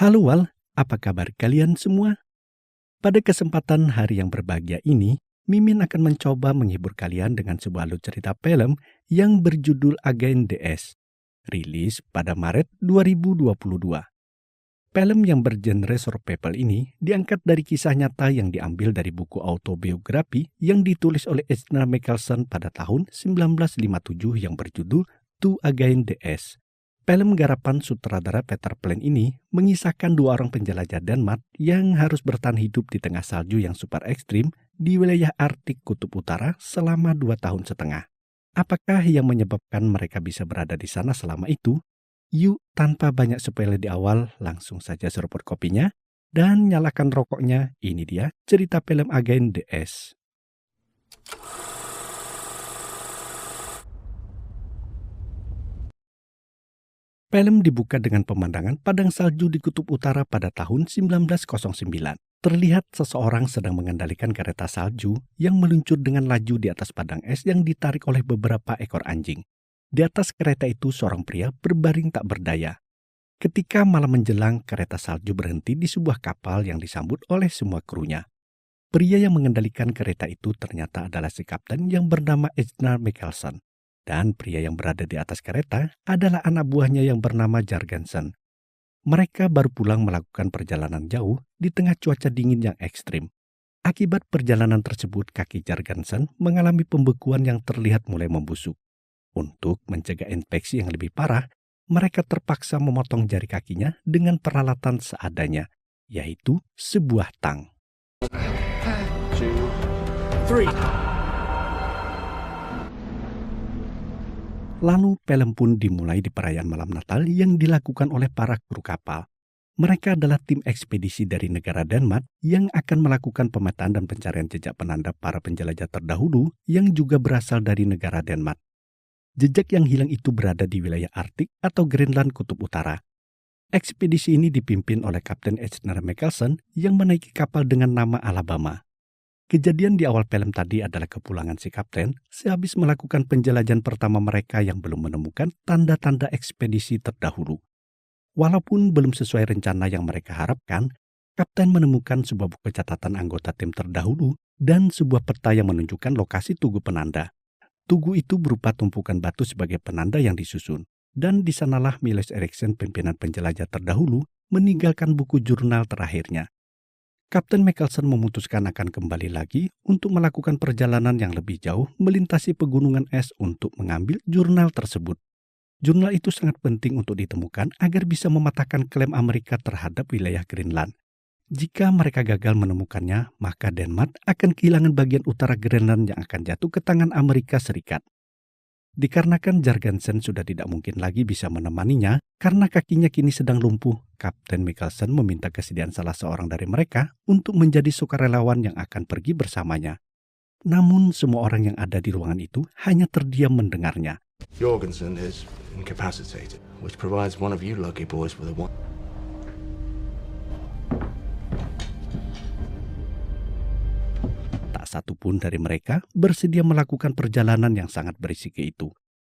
Halo Wal, apa kabar kalian semua? Pada kesempatan hari yang berbahagia ini, Mimin akan mencoba menghibur kalian dengan sebuah alur cerita film yang berjudul Agent DS, rilis pada Maret 2022. Film yang bergenre survival ini diangkat dari kisah nyata yang diambil dari buku autobiografi yang ditulis oleh Ejnar Michelson pada tahun 1957 yang berjudul To Again DS. Film garapan sutradara Peter Plan ini mengisahkan dua orang penjelajah Denmark yang harus bertahan hidup di tengah salju yang super ekstrim di wilayah Arktik Kutub Utara selama 2 tahun setengah. Apakah yang menyebabkan mereka bisa berada di sana selama itu? Yuk, tanpa banyak spoiler di awal, langsung saja seruput kopinya dan nyalakan rokoknya. Ini dia cerita film Agent DS. Film dibuka dengan pemandangan padang salju di Kutub Utara pada tahun 1909. Terlihat seseorang sedang mengendalikan kereta salju yang meluncur dengan laju di atas padang es yang ditarik oleh beberapa ekor anjing. Di atas kereta itu seorang pria berbaring tak berdaya. Ketika malam menjelang, kereta salju berhenti di sebuah kapal yang disambut oleh semua krunya. Pria yang mengendalikan kereta itu ternyata adalah si kapten yang bernama Ejnar Michelson. Dan pria yang berada di atas kereta adalah anak buahnya yang bernama Jargensen. Mereka baru pulang melakukan perjalanan jauh di tengah cuaca dingin yang ekstrim. Akibat perjalanan tersebut, kaki Jargensen mengalami pembekuan yang terlihat mulai membusuk. Untuk mencegah infeksi yang lebih parah, mereka terpaksa memotong jari kakinya dengan peralatan seadanya, yaitu sebuah tang. 2, 3. Lalu film pun dimulai di perayaan malam Natal yang dilakukan oleh para kru kapal. Mereka adalah tim ekspedisi dari negara Denmark yang akan melakukan pemetaan dan pencarian jejak penanda para penjelajah terdahulu yang juga berasal dari negara Denmark. Jejak yang hilang itu berada di wilayah Arktik atau Greenland Kutub Utara. Ekspedisi ini dipimpin oleh Kapten Ejnar Michelson yang menaiki kapal dengan nama Alabama. Kejadian di awal film tadi adalah kepulangan si kapten sehabis melakukan penjelajahan pertama mereka yang belum menemukan tanda-tanda ekspedisi terdahulu. Walaupun belum sesuai rencana yang mereka harapkan, kapten menemukan sebuah buku catatan anggota tim terdahulu dan sebuah peta yang menunjukkan lokasi tugu penanda. Tugu itu berupa tumpukan batu sebagai penanda yang disusun. Dan di sanalah Miles Eriksen, pimpinan penjelajah terdahulu, meninggalkan buku jurnal terakhirnya. Kapten Michelson memutuskan akan kembali lagi untuk melakukan perjalanan yang lebih jauh melintasi pegunungan es untuk mengambil jurnal tersebut. Jurnal itu sangat penting untuk ditemukan agar bisa mematahkan klaim Amerika terhadap wilayah Greenland. Jika mereka gagal menemukannya, maka Denmark akan kehilangan bagian utara Greenland yang akan jatuh ke tangan Amerika Serikat. Dikarenakan Jargensen sudah tidak mungkin lagi bisa menemaninya karena kakinya kini sedang lumpuh, Kapten Michelson meminta kesediaan salah seorang dari mereka untuk menjadi sukarelawan yang akan pergi bersamanya. Namun semua orang yang ada di ruangan itu hanya terdiam mendengarnya. Jorgensen is incapacitated, which provides one of you lucky boys with a one. Tak satu pun dari mereka bersedia melakukan perjalanan yang sangat berisiko itu.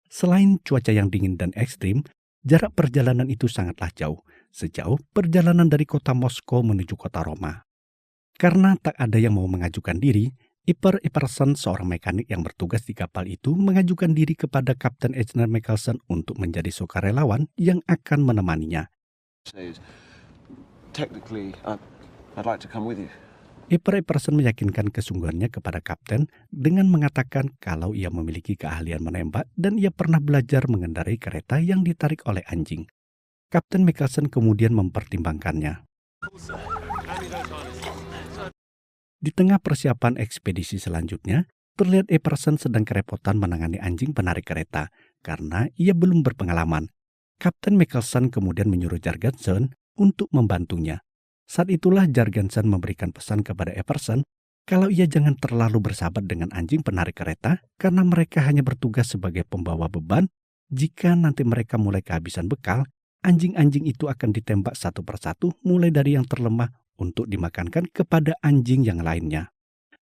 Selain cuaca yang dingin dan ekstrim, jarak perjalanan itu sangatlah jauh, sejauh perjalanan dari kota Moskow menuju kota Roma. Karena tak ada yang mau mengajukan diri, Iper Iperson, seorang mekanik yang bertugas di kapal itu, mengajukan diri kepada Kapten Ejnar Michelson untuk menjadi sukarelawan yang akan menemaninya. Technically, I'd like to come with you. Iper Iperson meyakinkan kesungguhannya kepada kapten dengan mengatakan kalau ia memiliki keahlian menembak dan ia pernah belajar mengendarai kereta yang ditarik oleh anjing. Kapten Michelson kemudian mempertimbangkannya. Di tengah persiapan ekspedisi selanjutnya, terlihat Iperson sedang kerepotan menangani anjing penarik kereta karena ia belum berpengalaman. Kapten Michelson kemudian menyuruh Jargensen untuk membantunya. Saat itulah Jargensen memberikan pesan kepada Iperson kalau ia jangan terlalu bersahabat dengan anjing penarik kereta karena mereka hanya bertugas sebagai pembawa beban. Jika nanti mereka mulai kehabisan bekal, anjing-anjing itu akan ditembak satu persatu mulai dari yang terlemah untuk dimakankan kepada anjing yang lainnya.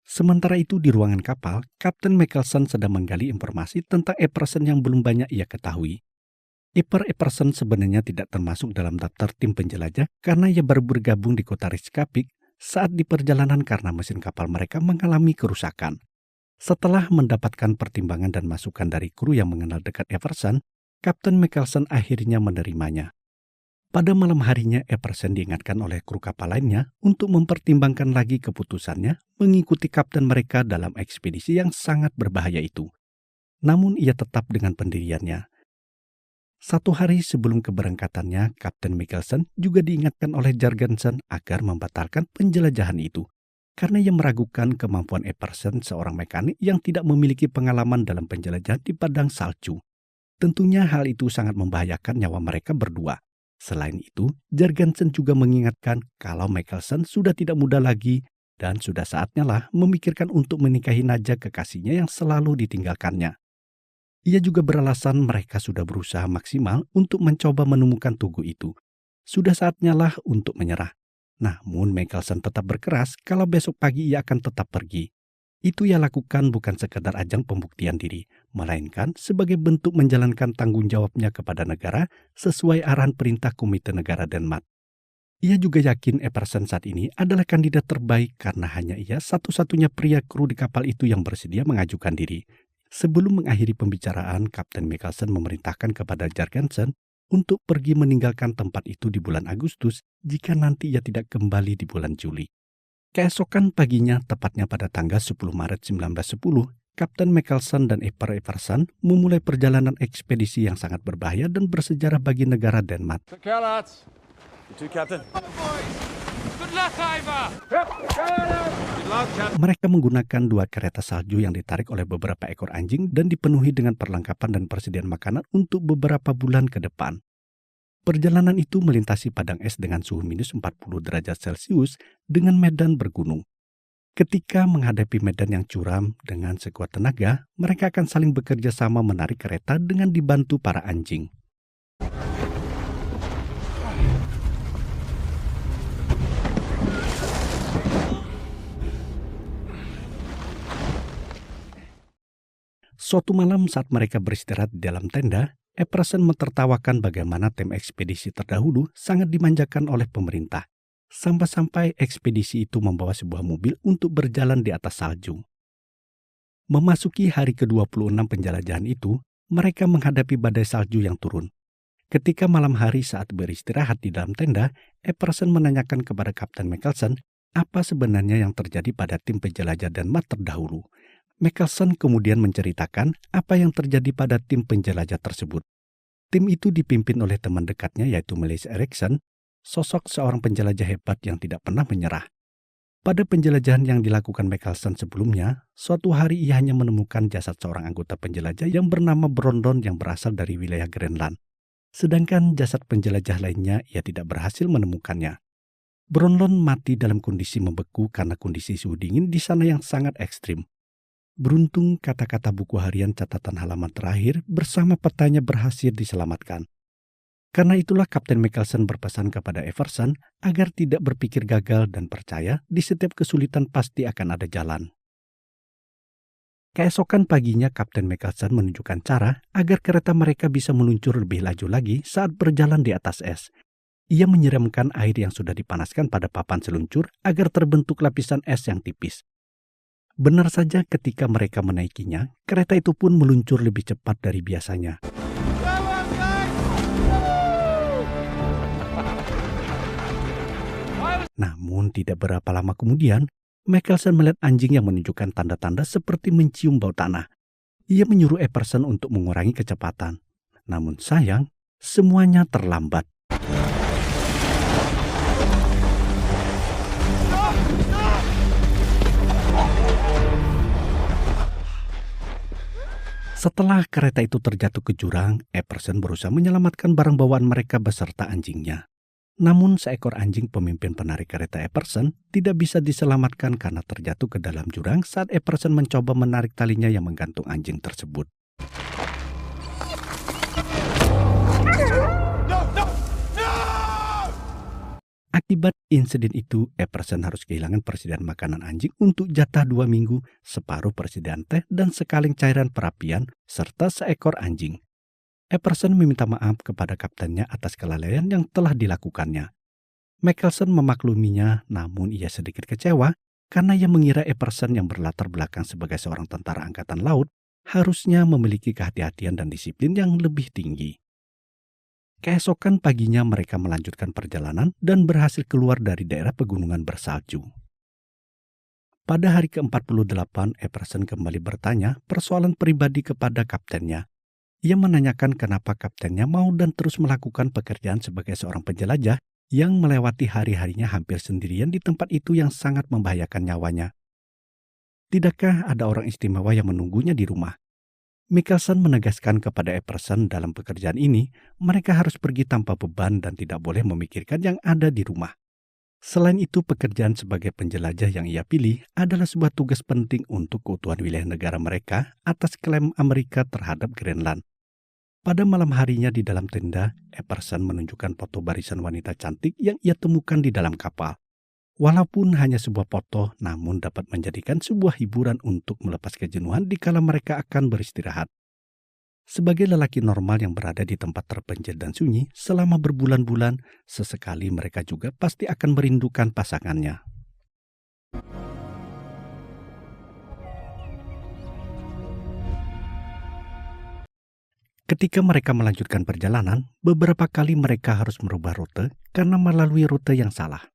Sementara itu di ruangan kapal, Kapten Michelson sedang menggali informasi tentang Iperson yang belum banyak ia ketahui. Epperson sebenarnya tidak termasuk dalam daftar tim penjelajah karena ia baru bergabung di kota Reykjavik saat di perjalanan karena mesin kapal mereka mengalami kerusakan. Setelah mendapatkan pertimbangan dan masukan dari kru yang mengenal dekat Epperson, Kapten Mikkelsen akhirnya menerimanya. Pada malam harinya, Epperson diingatkan oleh kru kapal lainnya untuk mempertimbangkan lagi keputusannya mengikuti kapten mereka dalam ekspedisi yang sangat berbahaya itu. Namun ia tetap dengan pendiriannya. Satu hari sebelum keberangkatannya, Kapten Mikkelsen juga diingatkan oleh Jørgensen agar membatalkan penjelajahan itu, karena ia meragukan kemampuan Epperson seorang mekanik yang tidak memiliki pengalaman dalam penjelajahan di padang salju. Tentunya hal itu sangat membahayakan nyawa mereka berdua. Selain itu, Jørgensen juga mengingatkan kalau Mikkelsen sudah tidak muda lagi dan sudah saatnya lah memikirkan untuk menikahi Naja kekasihnya yang selalu ditinggalkannya. Ia juga beralasan mereka sudah berusaha maksimal untuk mencoba menemukan tugu itu. Sudah saatnya lah untuk menyerah. Namun Mikkelsen tetap berkeras kalau besok pagi ia akan tetap pergi. Itu ia lakukan bukan sekadar ajang pembuktian diri, melainkan sebagai bentuk menjalankan tanggung jawabnya kepada negara sesuai arahan perintah Komite Negara Denmark. Ia juga yakin Epperson saat ini adalah kandidat terbaik karena hanya ia satu-satunya pria kru di kapal itu yang bersedia mengajukan diri. Sebelum mengakhiri pembicaraan, Kapten Mikkelsen memerintahkan kepada Jørgensen untuk pergi meninggalkan tempat itu di bulan Agustus jika nanti ia tidak kembali di bulan Juli. Keesokan paginya, tepatnya pada tanggal 10 Maret 1910, Kapten Mikkelsen dan Epperson memulai perjalanan ekspedisi yang sangat berbahaya dan bersejarah bagi negara Denmark. You too, Captain. Mereka menggunakan 2 kereta salju yang ditarik oleh beberapa ekor anjing dan dipenuhi dengan perlengkapan dan persediaan makanan untuk beberapa bulan ke depan. Perjalanan itu melintasi padang es dengan suhu minus 40 derajat Celcius dengan medan bergunung. Ketika menghadapi medan yang curam dengan sekuat tenaga, mereka akan saling bekerja sama menarik kereta dengan dibantu para anjing. Suatu malam saat mereka beristirahat di dalam tenda, Epperson mentertawakan bagaimana tim ekspedisi terdahulu sangat dimanjakan oleh pemerintah. Sampai-sampai ekspedisi itu membawa sebuah mobil untuk berjalan di atas salju. Memasuki hari ke-26 penjelajahan itu, mereka menghadapi badai salju yang turun. Ketika malam hari saat beristirahat di dalam tenda, Epperson menanyakan kepada Kapten Mikkelsen apa sebenarnya yang terjadi pada tim penjelajah Denmark terdahulu. Mikkelsen kemudian menceritakan apa yang terjadi pada tim penjelajah tersebut. Tim itu dipimpin oleh teman dekatnya yaitu Niels Eriksen, sosok seorang penjelajah hebat yang tidak pernah menyerah. Pada penjelajahan yang dilakukan Mikkelsen sebelumnya, suatu hari ia hanya menemukan jasad seorang anggota penjelajah yang bernama Brondon yang berasal dari wilayah Greenland. Sedangkan jasad penjelajah lainnya ia tidak berhasil menemukannya. Brondon mati dalam kondisi membeku karena kondisi suhu dingin di sana yang sangat ekstrim. Beruntung kata-kata buku harian catatan halaman terakhir bersama petanya berhasil diselamatkan. Karena itulah Kapten Mikkelsen berpesan kepada Epperson agar tidak berpikir gagal dan percaya di setiap kesulitan pasti akan ada jalan. Keesokan paginya Kapten Mikkelsen menunjukkan cara agar kereta mereka bisa meluncur lebih laju lagi saat berjalan di atas es. Ia menyiramkan air yang sudah dipanaskan pada papan seluncur agar terbentuk lapisan es yang tipis. Benar saja ketika mereka menaikinya, kereta itu pun meluncur lebih cepat dari biasanya. Namun tidak berapa lama kemudian, Mikkelsen melihat anjing yang menunjukkan tanda-tanda seperti mencium bau tanah. Ia menyuruh Epperson untuk mengurangi kecepatan. Namun sayang, semuanya terlambat. Setelah kereta itu terjatuh ke jurang, Epperson berusaha menyelamatkan barang bawaan mereka beserta anjingnya. Namun seekor anjing pemimpin penarik kereta Epperson tidak bisa diselamatkan karena terjatuh ke dalam jurang saat Epperson mencoba menarik talinya yang menggantung anjing tersebut. Akibat insiden itu, Epperson harus kehilangan persediaan makanan anjing untuk jatah 2 minggu, separuh persediaan teh dan sekaleng cairan perapian, serta seekor anjing. Epperson meminta maaf kepada kaptennya atas kelalaian yang telah dilakukannya. Michelson memakluminya, namun ia sedikit kecewa karena ia mengira Epperson yang berlatar belakang sebagai seorang tentara angkatan laut harusnya memiliki kehati-hatian dan disiplin yang lebih tinggi. Keesokan paginya mereka melanjutkan perjalanan dan berhasil keluar dari daerah pegunungan bersalju. Pada hari ke-48, Epperson kembali bertanya persoalan pribadi kepada kaptennya. Ia menanyakan kenapa kaptennya mau dan terus melakukan pekerjaan sebagai seorang penjelajah yang melewati hari-harinya hampir sendirian di tempat itu yang sangat membahayakan nyawanya. Tidakkah ada orang istimewa yang menunggunya di rumah? Michelson menegaskan kepada Epperson dalam pekerjaan ini, mereka harus pergi tanpa beban dan tidak boleh memikirkan yang ada di rumah. Selain itu, pekerjaan sebagai penjelajah yang ia pilih adalah sebuah tugas penting untuk keutuhan wilayah negara mereka atas klaim Amerika terhadap Greenland. Pada malam harinya di dalam tenda, Epperson menunjukkan foto barisan wanita cantik yang ia temukan di dalam kapal. Walaupun hanya sebuah foto, namun dapat menjadikan sebuah hiburan untuk melepas kejenuhan dikala mereka akan beristirahat. Sebagai lelaki normal yang berada di tempat terpencil dan sunyi selama berbulan-bulan, sesekali mereka juga pasti akan merindukan pasangannya. Ketika mereka melanjutkan perjalanan, beberapa kali mereka harus merubah rute karena melalui rute yang salah.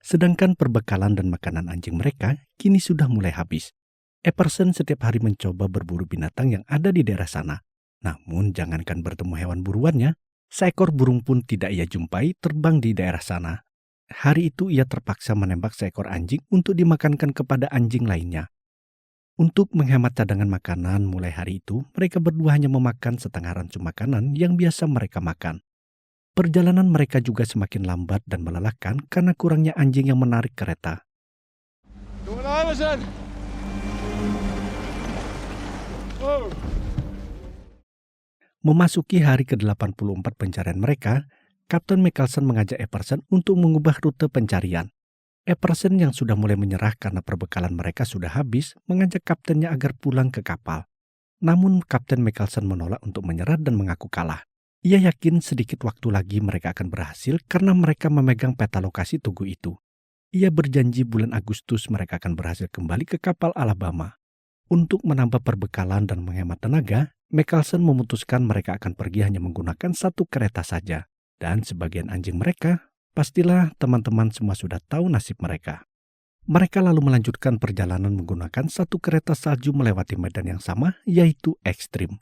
Sedangkan perbekalan dan makanan anjing mereka kini sudah mulai habis. Epperson setiap hari mencoba berburu binatang yang ada di daerah sana. Namun jangankan bertemu hewan buruannya, seekor burung pun tidak ia jumpai terbang di daerah sana. Hari itu ia terpaksa menembak seekor anjing untuk dimakankan kepada anjing lainnya. Untuk menghemat cadangan makanan mulai hari itu, mereka berdua hanya memakan setengah ransu makanan yang biasa mereka makan. Perjalanan mereka juga semakin lambat dan melelahkan karena kurangnya anjing yang menarik kereta. Memasuki hari ke-84 pencarian mereka, Kapten Michelson mengajak Epperson untuk mengubah rute pencarian. Epperson yang sudah mulai menyerah karena perbekalan mereka sudah habis, mengajak kaptennya agar pulang ke kapal. Namun Kapten Michelson menolak untuk menyerah dan mengaku kalah. Ia yakin sedikit waktu lagi mereka akan berhasil karena mereka memegang peta lokasi tugu itu. Ia berjanji bulan Agustus mereka akan berhasil kembali ke kapal Alabama. Untuk menambah perbekalan dan menghemat tenaga, Michelson memutuskan mereka akan pergi hanya menggunakan satu kereta saja. Dan sebagian anjing mereka, pastilah teman-teman semua sudah tahu nasib mereka. Mereka lalu melanjutkan perjalanan menggunakan satu kereta salju melewati medan yang sama, yaitu ekstrim.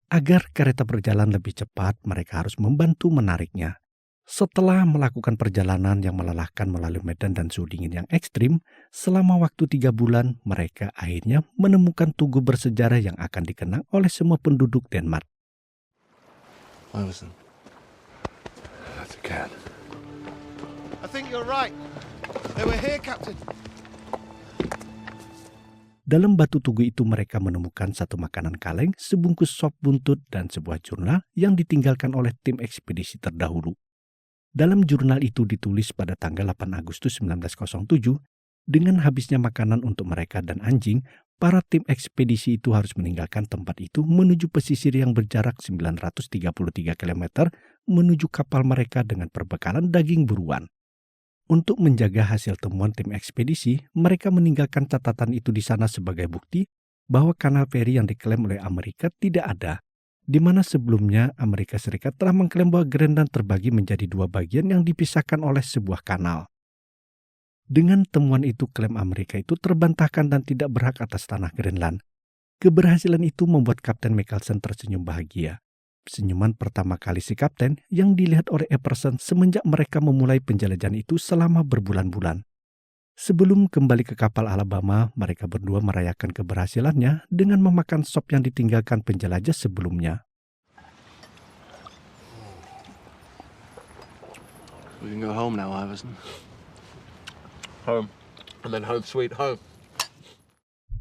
Agar kereta berjalan lebih cepat, mereka harus membantu menariknya. Setelah melakukan perjalanan yang melelahkan melalui medan dan suhu dingin yang ekstrim, selama waktu 3 bulan, mereka akhirnya menemukan tugu bersejarah yang akan dikenang oleh semua penduduk Denmark. Iverson. That's a cat. I think you're right. They were here, Captain. Dalam batu tugu itu mereka menemukan satu makanan kaleng, sebungkus sop buntut, dan sebuah jurnal yang ditinggalkan oleh tim ekspedisi terdahulu. Dalam jurnal itu ditulis pada tanggal 8 Agustus 1907, dengan habisnya makanan untuk mereka dan anjing, para tim ekspedisi itu harus meninggalkan tempat itu menuju pesisir yang berjarak 933 km menuju kapal mereka dengan perbekalan daging buruan. Untuk menjaga hasil temuan tim ekspedisi, mereka meninggalkan catatan itu di sana sebagai bukti bahwa kanal feri yang diklaim oleh Amerika tidak ada, di mana sebelumnya Amerika Serikat telah mengklaim bahwa Greenland terbagi menjadi 2 bagian yang dipisahkan oleh sebuah kanal. Dengan temuan itu, klaim Amerika itu terbantahkan dan tidak berhak atas tanah Greenland. Keberhasilan itu membuat Kapten Michelson tersenyum bahagia. Senyuman pertama kali si kapten yang dilihat oleh Epperson semenjak mereka memulai penjelajahan itu selama berbulan-bulan. Sebelum kembali ke kapal Alabama, mereka berdua merayakan keberhasilannya dengan memakan sop yang ditinggalkan penjelajah sebelumnya. We can go home now, Iverson. Home. And then home sweet home.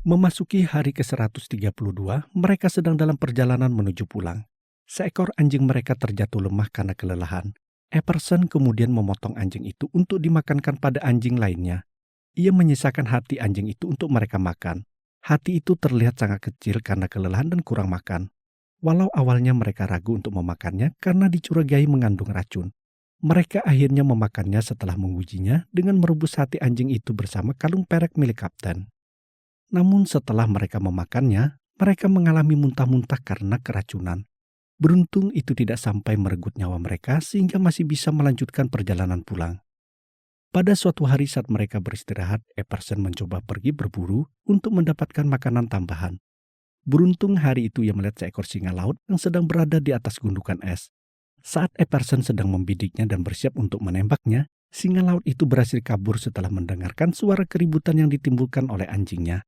Memasuki hari ke-132, mereka sedang dalam perjalanan menuju pulang. Seekor anjing mereka terjatuh lemah karena kelelahan. Epperson kemudian memotong anjing itu untuk dimakankan pada anjing lainnya. Ia menyisakan hati anjing itu untuk mereka makan. Hati itu terlihat sangat kecil karena kelelahan dan kurang makan. Walau awalnya mereka ragu untuk memakannya karena dicurigai mengandung racun, mereka akhirnya memakannya setelah mengujinya dengan merebus hati anjing itu bersama kalung perak milik kapten. Namun setelah mereka memakannya, mereka mengalami muntah-muntah karena keracunan. Beruntung itu tidak sampai merenggut nyawa mereka sehingga masih bisa melanjutkan perjalanan pulang. Pada suatu hari saat mereka beristirahat, Epperson mencoba pergi berburu untuk mendapatkan makanan tambahan. Beruntung hari itu ia melihat seekor singa laut yang sedang berada di atas gundukan es. Saat Epperson sedang membidiknya dan bersiap untuk menembaknya, singa laut itu berhasil kabur setelah mendengarkan suara keributan yang ditimbulkan oleh anjingnya.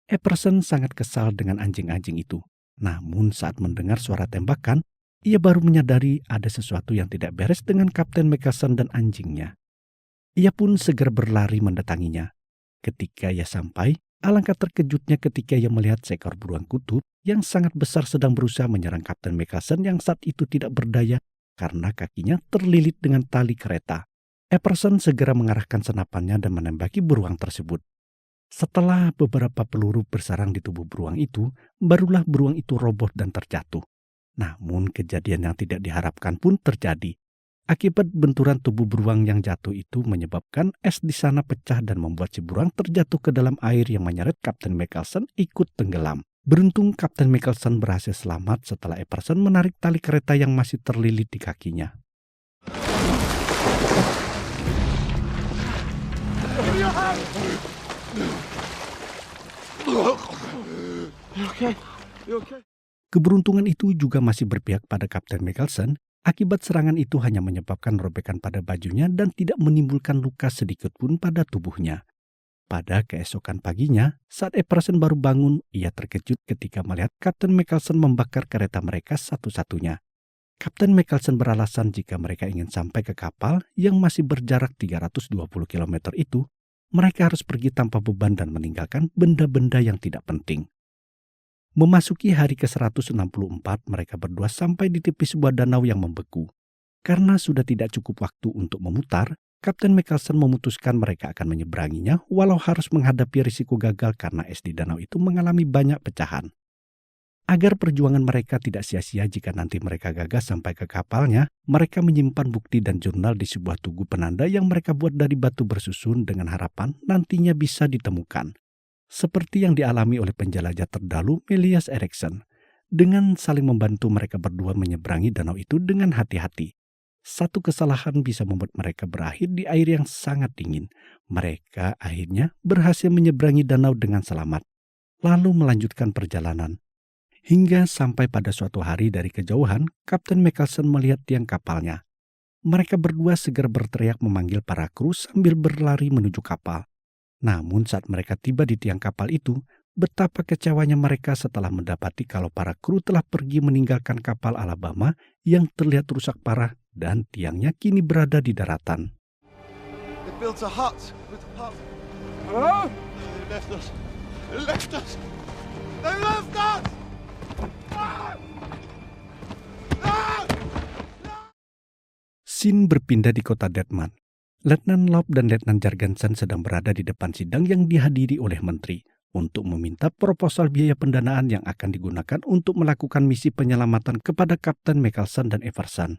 Epperson sangat kesal dengan anjing-anjing itu. Namun saat mendengar suara tembakan, ia baru menyadari ada sesuatu yang tidak beres dengan Kapten Mikkelsen dan anjingnya. Ia pun segera berlari mendatanginya. Ketika ia sampai, alangkah terkejutnya ketika ia melihat seekor beruang kutub yang sangat besar sedang berusaha menyerang Kapten Mikkelsen yang saat itu tidak berdaya karena kakinya terlilit dengan tali kereta. Epperson segera mengarahkan senapannya dan menembaki beruang tersebut. Setelah beberapa peluru bersarang di tubuh beruang itu, barulah beruang itu roboh dan terjatuh. Namun kejadian yang tidak diharapkan pun terjadi. Akibat benturan tubuh beruang yang jatuh itu menyebabkan es di sana pecah dan membuat si beruang terjatuh ke dalam air yang menyeret Kapten Mikkelsen ikut tenggelam. Beruntung Kapten Mikkelsen berhasil selamat setelah Epperson menarik tali kereta yang masih terlilit di kakinya. Keberuntungan itu juga masih berpihak pada Kapten Mikkelsen. Akibat serangan itu hanya menyebabkan robekan pada bajunya dan tidak menimbulkan luka sedikit pun pada tubuhnya. Pada keesokan paginya, saat Epperson baru bangun, ia terkejut ketika melihat Kapten Mikkelsen membakar kereta mereka satu-satunya. Kapten Mikkelsen beralasan jika mereka ingin sampai ke kapal yang masih berjarak 320 km itu, mereka harus pergi tanpa beban dan meninggalkan benda-benda yang tidak penting. Memasuki hari ke-164, mereka berdua sampai di tepi sebuah danau yang membeku. Karena sudah tidak cukup waktu untuk memutar, Kapten Mikkelsen memutuskan mereka akan menyeberanginya walau harus menghadapi risiko gagal karena es di danau itu mengalami banyak pecahan. Agar perjuangan mereka tidak sia-sia jika nanti mereka gagal sampai ke kapalnya, mereka menyimpan bukti dan jurnal di sebuah tugu penanda yang mereka buat dari batu bersusun dengan harapan nantinya bisa ditemukan. Seperti yang dialami oleh penjelajah terdahulu Melias Erikson. Dengan saling membantu mereka berdua menyeberangi danau itu dengan hati-hati. Satu kesalahan bisa membuat mereka berakhir di air yang sangat dingin. Mereka akhirnya berhasil menyeberangi danau dengan selamat, lalu melanjutkan perjalanan. Hingga sampai pada suatu hari dari kejauhan, Kapten Mikkelsen melihat tiang kapalnya. Mereka berdua segera berteriak memanggil para kru sambil berlari menuju kapal. Namun saat mereka tiba di tiang kapal itu, betapa kecewanya mereka setelah mendapati kalau para kru telah pergi meninggalkan kapal Alabama yang terlihat rusak parah dan tiangnya kini berada di daratan. They built a hut with pub. They left us. They left us. They left us! Scene berpindah di kota Detman. Letnan Lobb dan Letnan Jargensen sedang berada di depan sidang yang dihadiri oleh menteri untuk meminta proposal biaya pendanaan yang akan digunakan untuk melakukan misi penyelamatan kepada Kapten Mikkelsen dan Everson.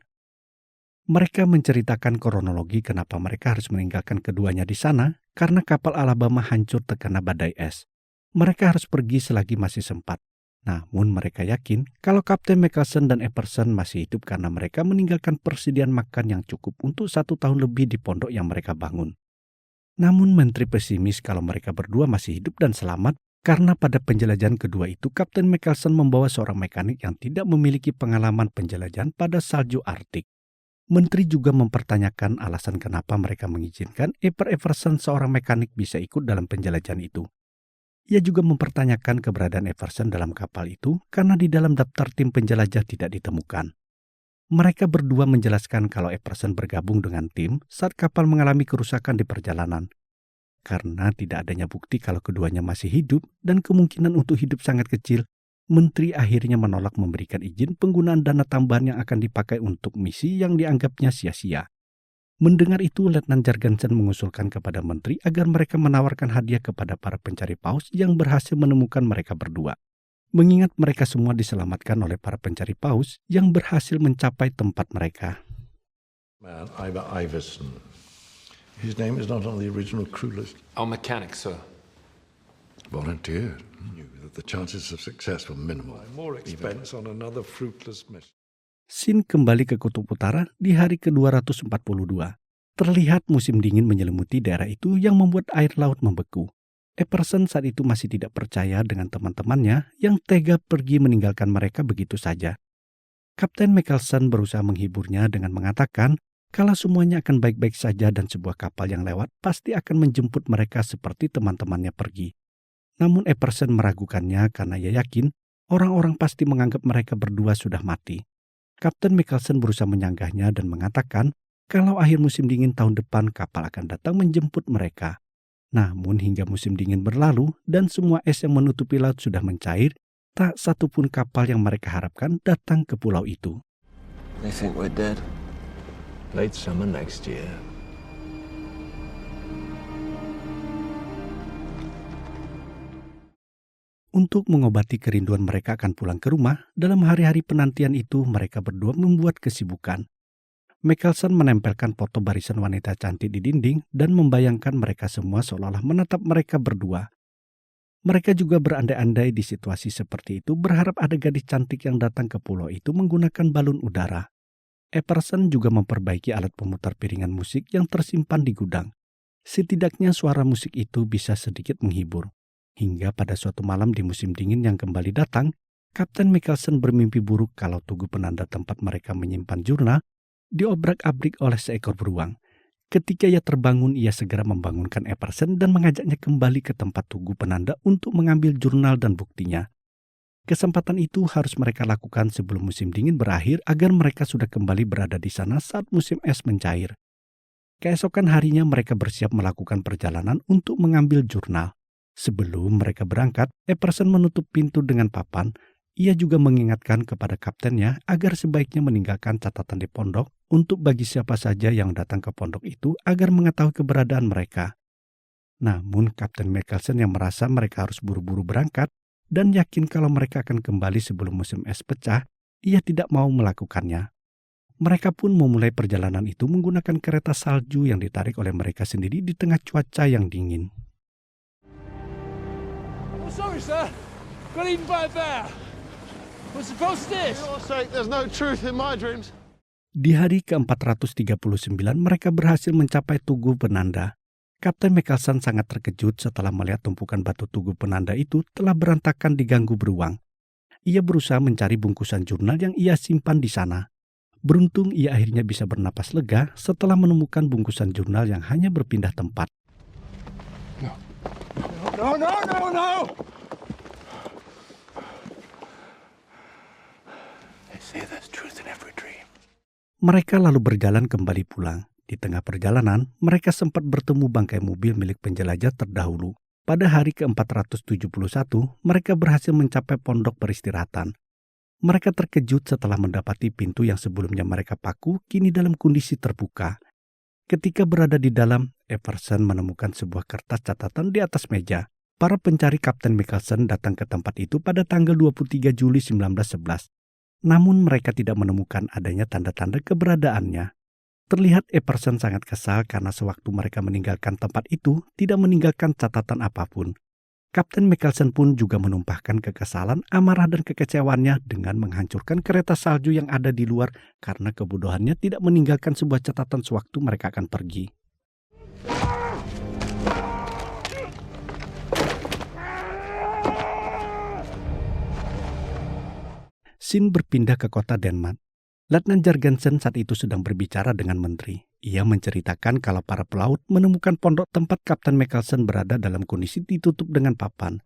Mereka menceritakan kronologi kenapa mereka harus meninggalkan keduanya di sana karena kapal Alabama hancur terkena badai es. Mereka harus pergi selagi masih sempat. Namun mereka yakin kalau Kapten Mikkelsen dan Everson masih hidup karena mereka meninggalkan persediaan makan yang cukup untuk 1 tahun lebih di pondok yang mereka bangun. Namun menteri pesimis kalau mereka berdua masih hidup dan selamat karena pada penjelajahan kedua itu Kapten Mikkelsen membawa seorang mekanik yang tidak memiliki pengalaman penjelajahan pada salju Arktik. Menteri juga mempertanyakan alasan kenapa mereka mengizinkan Everson seorang mekanik bisa ikut dalam penjelajahan itu. Ia juga mempertanyakan keberadaan Everson dalam kapal itu karena di dalam daftar tim penjelajah tidak ditemukan. Mereka berdua menjelaskan kalau Everson bergabung dengan tim saat kapal mengalami kerusakan di perjalanan. Karena tidak adanya bukti kalau keduanya masih hidup dan kemungkinan untuk hidup sangat kecil, Menteri akhirnya menolak memberikan izin penggunaan dana tambahan yang akan dipakai untuk misi yang dianggapnya sia-sia. Mendengar itu, Letnan Jargensen mengusulkan kepada menteri agar mereka menawarkan hadiah kepada para pencari paus yang berhasil menemukan mereka berdua. mengingat mereka semua diselamatkan oleh para pencari paus yang berhasil mencapai tempat mereka. Man, Ivor Iverson. His name is not on the original crew list. Our mechanic, sir. Volunteered. Knew that the chances of success were minimal. More expense on another fruitless mission. Sin kembali ke Kutub Utara di hari ke-242. Terlihat musim dingin menyelimuti daerah itu yang membuat air laut membeku. Epperson saat itu masih tidak percaya dengan teman-temannya yang tega pergi meninggalkan mereka begitu saja. Kapten Michelson berusaha menghiburnya dengan mengatakan kalau semuanya akan baik-baik saja dan sebuah kapal yang lewat pasti akan menjemput mereka seperti teman-temannya pergi. Namun Epperson meragukannya karena ia yakin orang-orang pasti menganggap mereka berdua sudah mati. Kapten Michelson berusaha menyanggahnya dan mengatakan kalau akhir musim dingin tahun depan kapal akan datang menjemput mereka. Namun hingga musim dingin berlalu dan semua es yang menutupi laut sudah mencair, tak satupun kapal yang mereka harapkan datang ke pulau itu. They think we're dead. Late summer next year. Untuk mengobati kerinduan mereka akan pulang ke rumah, dalam hari-hari penantian itu mereka berdua membuat kesibukan. Michelson menempelkan foto barisan wanita cantik di dinding dan membayangkan mereka semua seolah-olah menatap mereka berdua. Mereka juga berandai-andai di situasi seperti itu, berharap ada gadis cantik yang datang ke pulau itu menggunakan balon udara. Epperson juga memperbaiki alat pemutar piringan musik yang tersimpan di gudang. Setidaknya suara musik itu bisa sedikit menghibur. Hingga pada suatu malam di musim dingin yang kembali datang, Kapten Michelson bermimpi buruk kalau tugu penanda tempat mereka menyimpan jurnal diobrak-abrik oleh seekor beruang. Ketika ia terbangun, ia segera membangunkan Epperson dan mengajaknya kembali ke tempat tugu penanda untuk mengambil jurnal dan buktinya. Kesempatan itu harus mereka lakukan sebelum musim dingin berakhir agar mereka sudah kembali berada di sana saat musim es mencair. Keesokan harinya mereka bersiap melakukan perjalanan untuk mengambil jurnal. Sebelum mereka berangkat, Epperson menutup pintu dengan papan. Ia juga mengingatkan kepada kaptennya agar sebaiknya meninggalkan catatan di pondok untuk bagi siapa saja yang datang ke pondok itu agar mengetahui keberadaan mereka. Namun Kapten Michelson yang merasa mereka harus buru-buru berangkat dan yakin kalau mereka akan kembali sebelum musim es pecah, ia tidak mau melakukannya. Mereka pun memulai perjalanan itu menggunakan kereta salju yang ditarik oleh mereka sendiri di tengah cuaca yang dingin. Sorry, sir. Got eaten by a bear. What's the post this? For your sake, there's no truth in my dreams. Di hari ke-439 mereka berhasil mencapai Tugu Penanda. Kapten Michelson sangat terkejut setelah melihat tumpukan batu Tugu Penanda itu telah berantakan diganggu beruang. Ia berusaha mencari bungkusan jurnal yang ia simpan di sana. Beruntung ia akhirnya bisa bernapas lega setelah menemukan bungkusan jurnal yang hanya berpindah tempat. No, no, no, no! They say there's truth in every dream. Mereka lalu berjalan kembali pulang. Di tengah perjalanan, mereka sempat bertemu bangkai mobil milik penjelajah terdahulu. Pada hari ke-471, mereka berhasil mencapai pondok peristirahatan. Mereka terkejut setelah mendapati pintu yang sebelumnya mereka paku kini dalam kondisi terbuka. Ketika berada di dalam, Epperson menemukan sebuah kertas catatan di atas meja. Para pencari Kapten Michelson datang ke tempat itu pada tanggal 23 Juli 1911. Namun mereka tidak menemukan adanya tanda-tanda keberadaannya. Terlihat Epperson sangat kesal karena sewaktu mereka meninggalkan tempat itu tidak meninggalkan catatan apapun. Kapten Michelson pun juga menumpahkan kekesalan, amarah dan kekecewaannya dengan menghancurkan kereta salju yang ada di luar karena kebodohannya tidak meninggalkan sebuah catatan sewaktu mereka akan pergi. Sin berpindah ke kota Denmark. Letnan Jørgensen saat itu sedang berbicara dengan menteri. Ia menceritakan kalau para pelaut menemukan pondok tempat Kapten Michelson berada dalam kondisi ditutup dengan papan.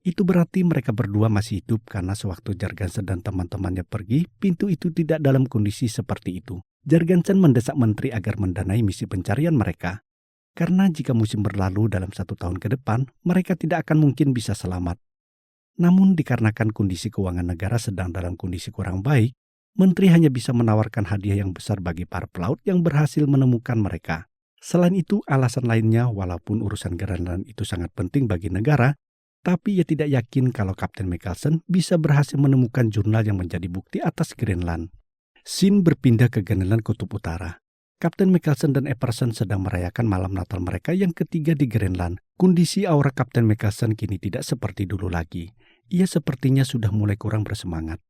Itu berarti mereka berdua masih hidup karena sewaktu Jørgensen dan teman-temannya pergi, pintu itu tidak dalam kondisi seperti itu. Jørgensen mendesak menteri agar mendanai misi pencarian mereka. Karena jika musim berlalu dalam 1 tahun ke depan, mereka tidak akan mungkin bisa selamat. Namun dikarenakan kondisi keuangan negara sedang dalam kondisi kurang baik, menteri hanya bisa menawarkan hadiah yang besar bagi para pelaut yang berhasil menemukan mereka. Selain itu, alasan lainnya, walaupun urusan gerandan itu sangat penting bagi negara, Tapi ia tidak yakin kalau Kapten Mikkelsen bisa berhasil menemukan jurnal yang menjadi bukti atas Greenland. Scene berpindah ke Greenland Kutub Utara. Kapten Mikkelsen dan Epperson sedang merayakan malam Natal mereka yang ketiga di Greenland. Kondisi aura Kapten Mikkelsen kini tidak seperti dulu lagi. Ia sepertinya sudah mulai kurang bersemangat.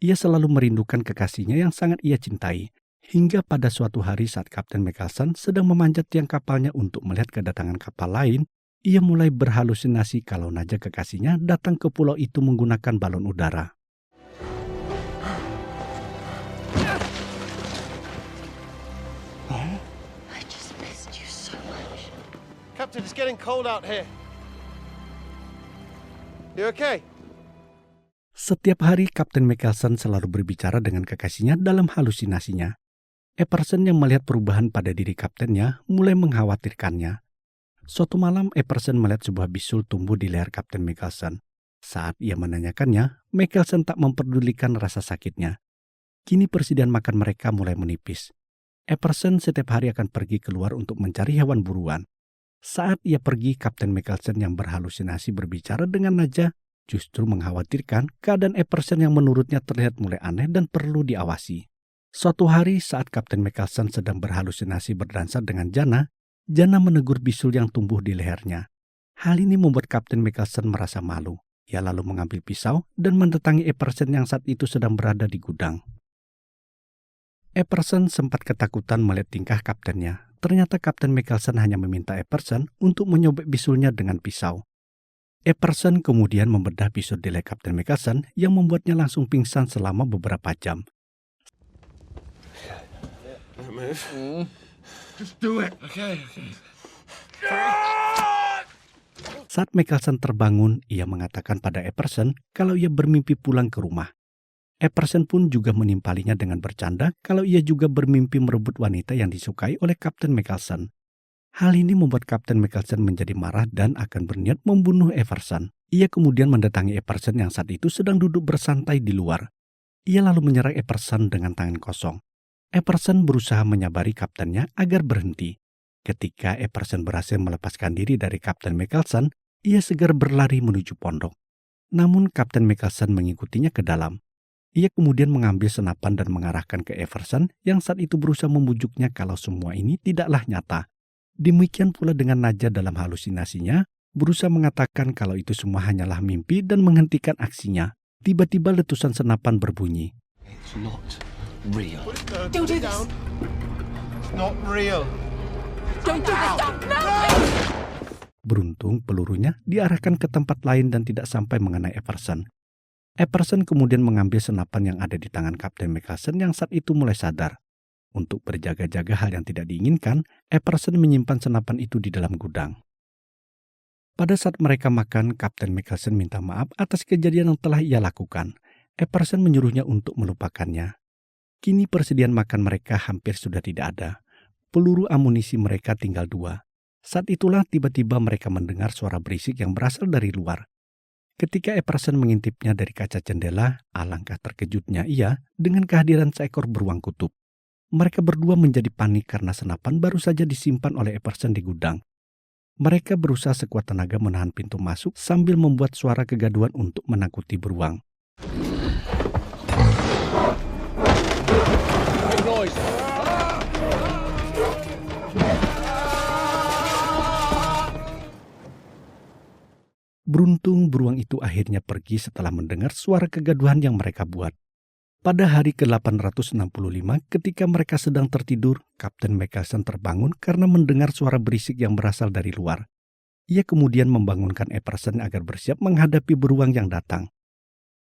Ia selalu merindukan kekasihnya yang sangat ia cintai. Hingga pada suatu hari saat Kapten Mikkelsen sedang memanjat tiang kapalnya untuk melihat kedatangan kapal lain, ia mulai berhalusinasi kalau Naja kekasihnya datang ke pulau itu menggunakan balon udara. I just missed you so much. Captain, it's getting cold out here. You okay? Setiap hari Kapten Mikkelsen selalu berbicara dengan kekasihnya dalam halusinasinya. Epperson yang melihat perubahan pada diri kaptennya mulai mengkhawatirkannya. Suatu malam Epperson melihat sebuah bisul tumbuh di leher Kapten Mikkelsen. Saat ia menanyakannya, Mikkelsen tak memperdulikan rasa sakitnya. Kini persediaan makan mereka mulai menipis. Epperson setiap hari akan pergi keluar untuk mencari hewan buruan. Saat ia pergi, Kapten Mikkelsen yang berhalusinasi berbicara dengan Naja justru mengkhawatirkan keadaan Epperson yang menurutnya terlihat mulai aneh dan perlu diawasi. Suatu hari saat Kapten Mikkelsen sedang berhalusinasi berdansa dengan Jana, Jana menegur bisul yang tumbuh di lehernya. Hal ini membuat Kapten Mikkelsen merasa malu. Ia lalu mengambil pisau dan mendatangi Epperson yang saat itu sedang berada di gudang. Epperson sempat ketakutan melihat tingkah kaptennya. Ternyata Kapten Mikkelsen hanya meminta Epperson untuk menyobek bisulnya dengan pisau. Epperson kemudian membedah bisul di leher Kapten Mikkelsen yang membuatnya langsung pingsan selama beberapa jam. Don't move. Just do it. Okay. Saat Mikkelsen terbangun, ia mengatakan pada Epperson kalau ia bermimpi pulang ke rumah. Epperson pun juga menimpalinya dengan bercanda kalau ia juga bermimpi merebut wanita yang disukai oleh Kapten Mikkelsen. Hal ini membuat Kapten Mikkelsen menjadi marah dan akan berniat membunuh Epperson. Ia kemudian mendatangi Epperson yang saat itu sedang duduk bersantai di luar. Ia lalu menyerang Epperson dengan tangan kosong. Epperson berusaha menyabari kaptennya agar berhenti. Ketika Epperson berhasil melepaskan diri dari Kapten Mikkelsen, ia segera berlari menuju pondok. Namun Kapten Mikkelsen mengikutinya ke dalam. Ia kemudian mengambil senapan dan mengarahkan ke Epperson yang saat itu berusaha membujuknya kalau semua ini tidaklah nyata. Demikian pula dengan Naja dalam halusinasinya, berusaha mengatakan kalau itu semua hanyalah mimpi dan menghentikan aksinya. Tiba-tiba letusan senapan berbunyi. It's not real. Don't do this. Down. It's not real. Don't do this. Don't. No. Beruntung pelurunya diarahkan ke tempat lain dan tidak sampai mengenai Epperson. Epperson kemudian mengambil senapan yang ada di tangan Kapten Mikkelsen yang saat itu mulai sadar. Untuk berjaga-jaga hal yang tidak diinginkan, Epperson menyimpan senapan itu di dalam gudang. Pada saat mereka makan, Kapten Mikkelsen minta maaf atas kejadian yang telah ia lakukan. Epperson menyuruhnya untuk melupakannya. Kini persediaan makan mereka hampir sudah tidak ada. Peluru amunisi mereka tinggal 2. Saat itulah tiba-tiba mereka mendengar suara berisik yang berasal dari luar. Ketika Epperson mengintipnya dari kaca jendela, alangkah terkejutnya ia dengan kehadiran seekor beruang kutub. Mereka berdua menjadi panik karena senapan baru saja disimpan oleh Epperson di gudang. Mereka berusaha sekuat tenaga menahan pintu masuk sambil membuat suara kegaduhan untuk menakuti beruang. Beruntung beruang itu akhirnya pergi setelah mendengar suara kegaduhan yang mereka buat. Pada hari ke-865 ketika mereka sedang tertidur, Kapten Mikkelsen terbangun karena mendengar suara berisik yang berasal dari luar. Ia kemudian membangunkan Epperson agar bersiap menghadapi beruang yang datang.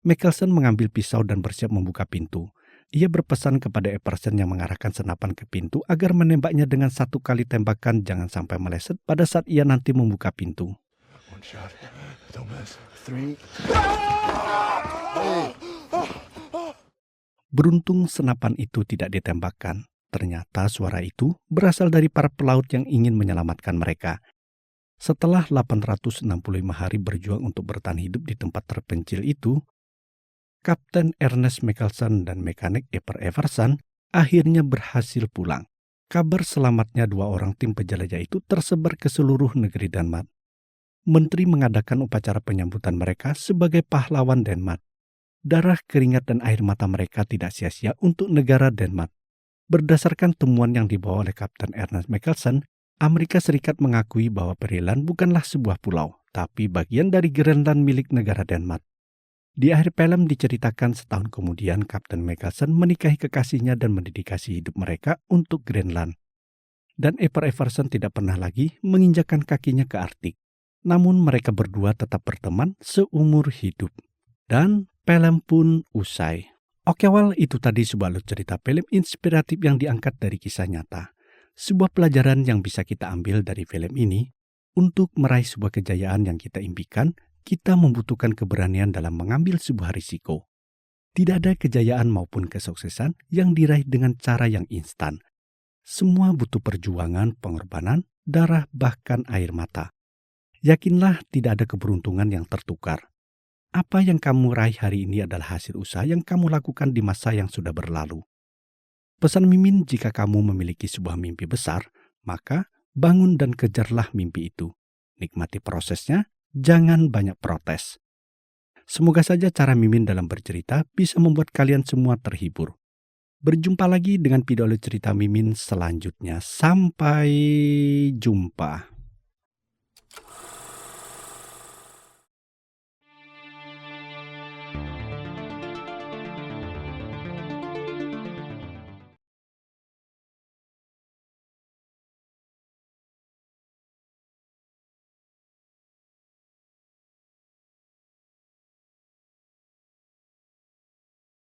Mikkelsen mengambil pisau dan bersiap membuka pintu. Ia berpesan kepada Epperson yang mengarahkan senapan ke pintu agar menembaknya dengan 1 kali tembakan jangan sampai meleset pada saat ia nanti membuka pintu. One shot. Don't miss. 3. Beruntung senapan itu tidak ditembakkan. Ternyata suara itu berasal dari para pelaut yang ingin menyelamatkan mereka. Setelah 865 hari berjuang untuk bertahan hidup di tempat terpencil itu, Kapten Ernest Mikkelsen dan mekanik Epper Everson akhirnya berhasil pulang. Kabar selamatnya 2 orang tim penjelajah itu tersebar ke seluruh negeri Denmark. menteri mengadakan upacara penyambutan mereka sebagai pahlawan Denmark. Darah, keringat, dan air mata mereka tidak sia-sia untuk negara Denmark. Berdasarkan temuan yang dibawa oleh Kapten Ernest Michelson, Amerika Serikat mengakui bahwa Greenland bukanlah sebuah pulau, tapi bagian dari Greenland milik negara Denmark. Di akhir film diceritakan setahun kemudian Kapten Michelson menikahi kekasihnya dan mendedikasi hidup mereka untuk Greenland. Dan Everson tidak pernah lagi menginjakkan kakinya ke Arktik. Namun mereka berdua tetap berteman seumur hidup. Dan film pun usai. Oke, itu tadi sebuah alur cerita film inspiratif yang diangkat dari kisah nyata. Sebuah pelajaran yang bisa kita ambil dari film ini, untuk meraih sebuah kejayaan yang kita impikan, kita membutuhkan keberanian dalam mengambil sebuah risiko. Tidak ada kejayaan maupun kesuksesan yang diraih dengan cara yang instan. Semua butuh perjuangan, pengorbanan, darah, bahkan air mata. Yakinlah tidak ada keberuntungan yang tertukar. Apa yang kamu raih hari ini adalah hasil usaha yang kamu lakukan di masa yang sudah berlalu. Pesan Mimin, jika kamu memiliki sebuah mimpi besar, maka bangun dan kejarlah mimpi itu. Nikmati prosesnya, jangan banyak protes. Semoga saja cara Mimin dalam bercerita bisa membuat kalian semua terhibur. Berjumpa lagi dengan video cerita Mimin selanjutnya. Sampai jumpa.